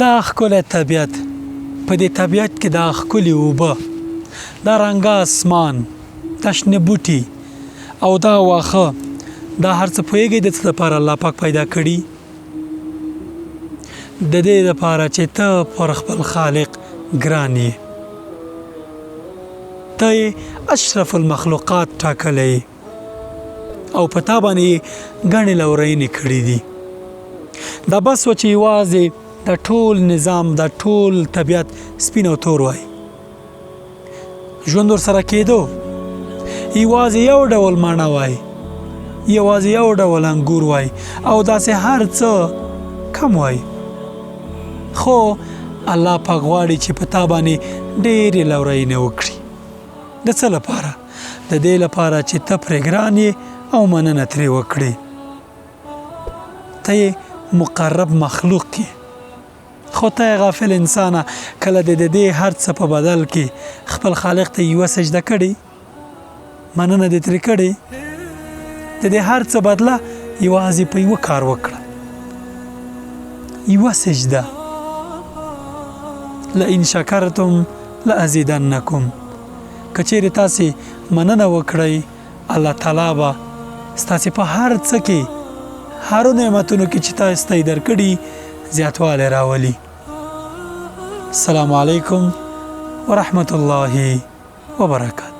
دا ښکلی طبیعت، په دې طبیعت کې دا ښکلي اوبه، دا رنګه اسمان، دا شنه بوټي او دا واښه، دا هر څه پوهېږئ د څه لپاره الله پاک پیدا کړي؟ د دې لپاره چې ته پر خپل خالق ګران یې، ته یې اشرف المخلوقات ټاکلی او په تا باندې ګڼې لورینې کړي دي. دا بس و چې یوازې دا ټول نظام، دا ټول طبیعت سپین او تور وای، ژوند ورسره کېدو یوازې یو ډول مڼه وای، یوازې یو ډول انګور وای او داسې هر څه کم وای. خو الله پاک غواړي چې په تا باندې ډېرې لورینې وکړي. د څه لپاره؟ د دې لپاره چې ته پرې ګران یې او مننه ترې وکړې. ته یې مقرب مخلوق کې، خو ته غافل انسانه، کله د دې هر څه په بدل کې خپل خالق ته یوه سجده کړې، مننه دې ترې کړې. د دې هر څه بدله یوازې په یوه کار وکړه، یوه سجده. لئن شکرتم لازیدنکم. که چیرې تاسې مننه وکړئ، الله تعالی به ستاسې په هر څه کې، هرو نعمتونو کې چې تاسو ته یې درکړي زیاتوالی راولي. السلام علیکم ورحمة الله وبرکاته.